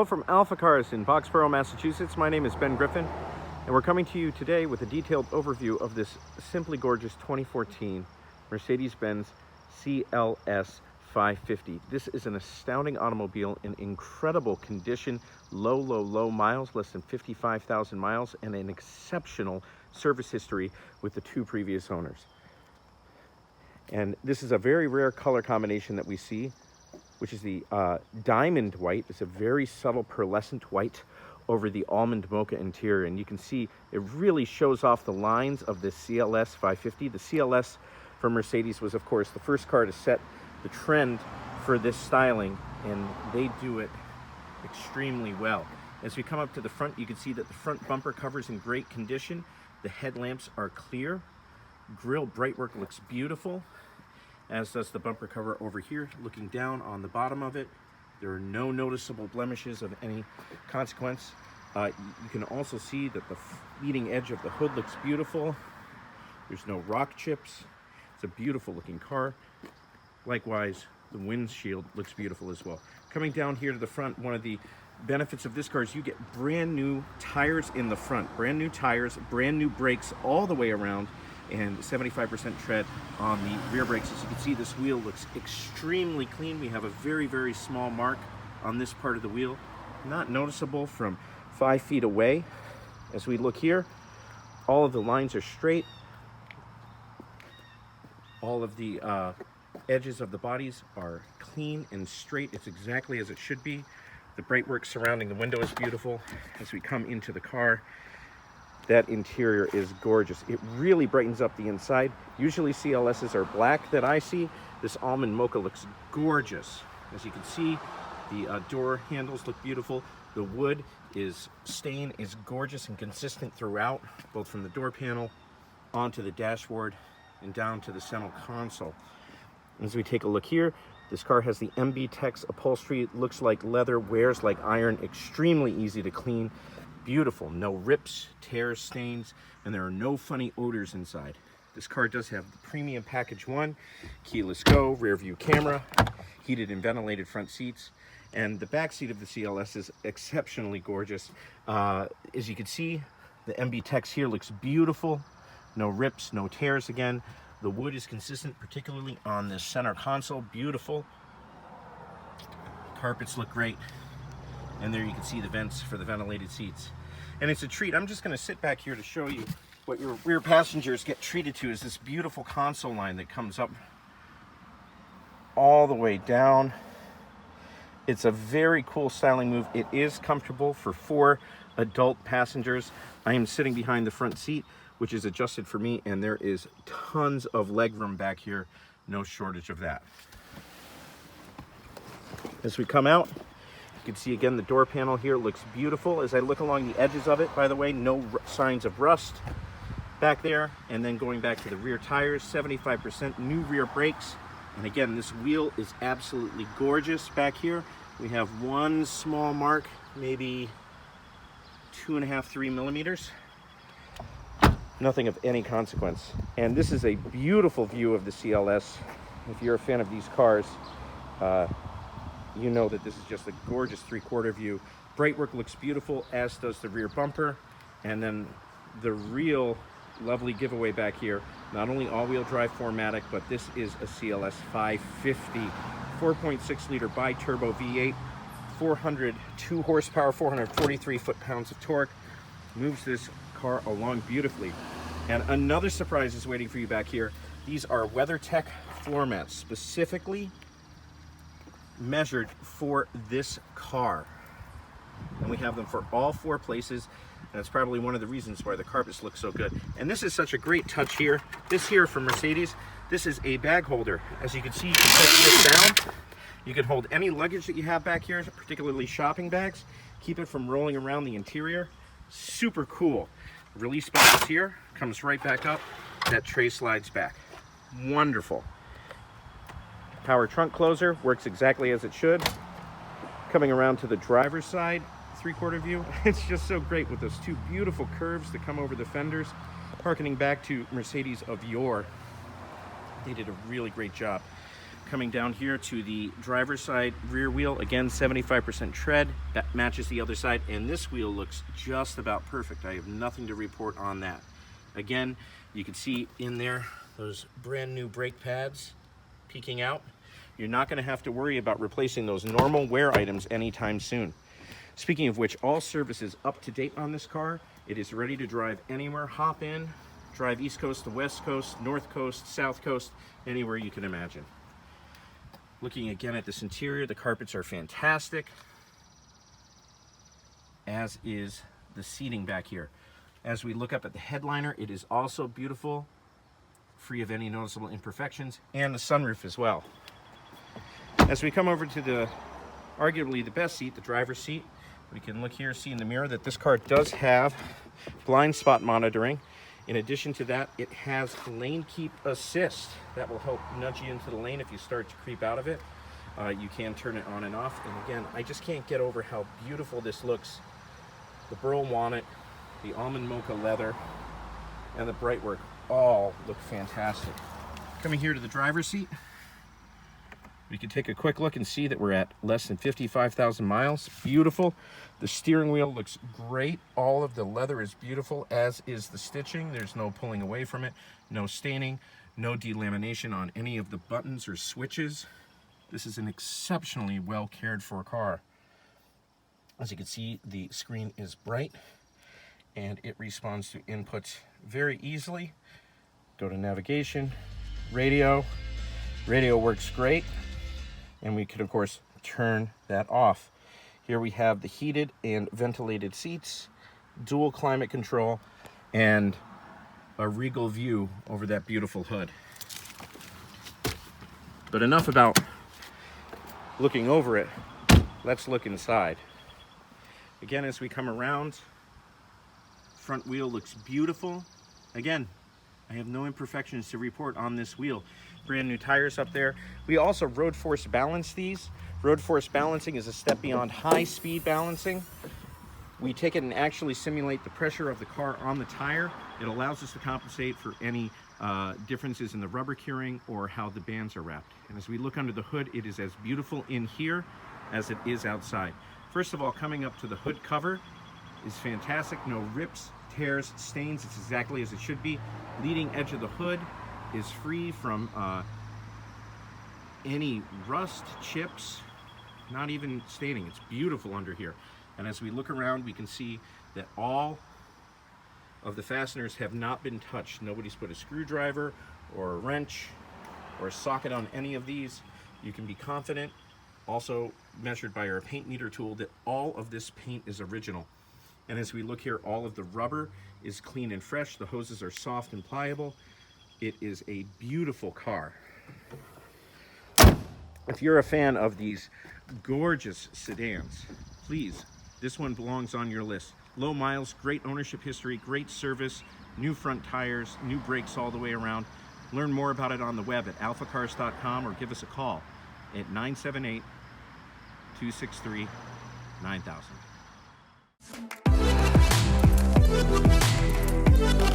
Hello from AlphaCars in Boxborough, Massachusetts. My name is Ben Griffin, and we're coming to you today with a detailed overview of this simply gorgeous 2014 Mercedes-Benz CLS550. This is an astounding automobile in incredible condition, low miles, less than 55,000 miles, and an exceptional service history with the two previous owners. And this is a very rare color combination that we see, which is the diamond white. It's a very subtle pearlescent white over the almond mocha interior, and you can see it really shows off the lines of the CLS550. The CLS from Mercedes was, of course, the first car to set the trend for this styling, and they do it extremely well. As we come up to the front, you can see that the front bumper cover is in great condition. The headlamps are clear. Grille brightwork looks beautiful, as does the bumper cover over here. Looking down on the bottom of it, there are no noticeable blemishes of any consequence. You can also see that the leading edge of the hood looks beautiful. There's no rock chips. It's a beautiful looking car. Likewise, the windshield looks beautiful as well. Coming down here to the front, one of the benefits of this car is you get brand new tires in the front. Brand new tires, brand new brakes all the way around, and 75% tread on the rear brakes. As you can see, this wheel looks extremely clean. We have a very small mark on this part of the wheel, not noticeable from 5 feet away. As we look here, all of the lines are straight. All of the edges of the bodies are clean and straight. It's exactly as it should be. The brightwork surrounding the window is beautiful. As we come into the car, that interior is gorgeous. It really brightens up the inside. Usually CLSs are black that I see. This almond mocha looks gorgeous. As you can see, the door handles look beautiful. The wood stain is gorgeous and consistent throughout, both from the door panel onto the dashboard and down to the center console. As we take a look here, this car has the MB Tex upholstery. It looks like leather, wears like iron, extremely easy to clean. Beautiful, no rips, tears, stains, and there are no funny odors inside. This car does have the premium package 1, keyless go, rear view camera, heated and ventilated front seats, and the back seat of the CLS is exceptionally gorgeous. As you can see, the MB Tex here looks beautiful, no rips, no tears again. The wood is consistent, particularly on this center console, beautiful. Carpets look great. And there you can see the vents for the ventilated seats. And it's a treat. I'm just going to sit back here to show you what your rear passengers get treated to is this beautiful console line that comes up all the way down. It's a very cool styling move. It is comfortable for 4 adult passengers. I am sitting behind the front seat, which is adjusted for me, and there is tons of leg room back here. No shortage of that. As we come out, you can see again the door panel here looks beautiful. As I look along the edges of it, by the way, no signs of rust back there. And then going back to the rear tires, 75% new rear brakes. And again, this wheel is absolutely gorgeous back here. We have one small mark, maybe 2.5, 3 millimeters. Nothing of any consequence. And this is a beautiful view of the CLS. If you're a fan of these cars, you know that this is just a gorgeous 3/4 view. Brightwork looks beautiful, as does the rear bumper. And then the real lovely giveaway back here, not only all-wheel drive 4Matic, but this is a CLS550, 4.6 liter bi-turbo V8, 402 horsepower, 443 foot-pounds of torque. Moves this car along beautifully. And another surprise is waiting for you back here. These are WeatherTech floor mats, specifically measured for this car, and we have them for all 4 places, and that's probably one of the reasons why the carpets look so good. And this is such a great touch here. This here from Mercedes, this is a bag holder. As you can see, you can put this down. You can hold any luggage that you have back here, particularly shopping bags. Keep it from rolling around the interior. Super cool. Release buttons here, comes right back up. That tray slides back. Wonderful. Power trunk closer, works exactly as it should. Coming around to the driver's side, 3/4 view. It's just so great with those 2 beautiful curves that come over the fenders. Harkening back to Mercedes of yore, they did a really great job. coming down here to the driver's side rear wheel, again 75% tread, that matches the other side, and this wheel looks just about perfect. I have nothing to report on that. Again, you can see in there those brand new brake pads peeking out. You're not going to have to worry about replacing those normal wear items anytime soon. Speaking of which, all service is up to date on this car. It is ready to drive anywhere. Hop in, drive East Coast to West Coast, North Coast, South Coast, anywhere you can imagine. Looking again at this interior, the carpets are fantastic, as is the seating back here. As we look up at the headliner, it is also beautiful, free of any noticeable imperfections, and the sunroof as well. As we come over to the arguably the best seat, the driver's seat, we can look here, see in the mirror that this car does have blind spot monitoring. In addition to that, it has lane keep assist. That will help nudge you into the lane if you start to creep out of it. You can turn it on and off. And again, I just can't get over how beautiful this looks. The burl walnut, the almond mocha leather, and the bright work all look fantastic. Coming here to the driver's seat, we can take a quick look and see that we're at less than 55,000 miles. Beautiful. The steering wheel looks great. All of the leather is beautiful, as is the stitching. There's no pulling away from it, no staining, no delamination on any of the buttons or switches. This is an exceptionally well cared for car. As you can see, the screen is bright and it responds to inputs very easily. Go to navigation, radio. Radio works great. And we could, of course, turn that off. Here we have the heated and ventilated seats, dual climate control, and a regal view over that beautiful hood. But enough about looking over it. Let's look inside. Again, as we come around, front wheel looks beautiful. Again, I have no imperfections to report on this wheel. Brand new tires up there. We also road force balance these. Road force balancing is a step beyond high speed balancing. We take it and actually simulate the pressure of the car on the tire. It allows us to compensate for any differences in the rubber curing or how the bands are wrapped. And as we look under the hood, it is as beautiful in here as it is outside. First of all, coming up to the hood cover is fantastic. No rips, tears, stains. It's exactly as it should be. Leading edge of the hood is free from any rust, chips, not even staining. It's beautiful under here. And as we look around, we can see that all of the fasteners have not been touched. Nobody's put a screwdriver or a wrench or a socket on any of these. You can be confident, also measured by our paint meter tool, that all of this paint is original. And as we look here, all of the rubber is clean and fresh. The hoses are soft and pliable. It is a beautiful car. If you're a fan of these gorgeous sedans, please, this one belongs on your list. Low miles, great ownership history, great service, new front tires, new brakes all the way around. Learn more about it on the web at alphacars.com or give us a call at 978-263-9000.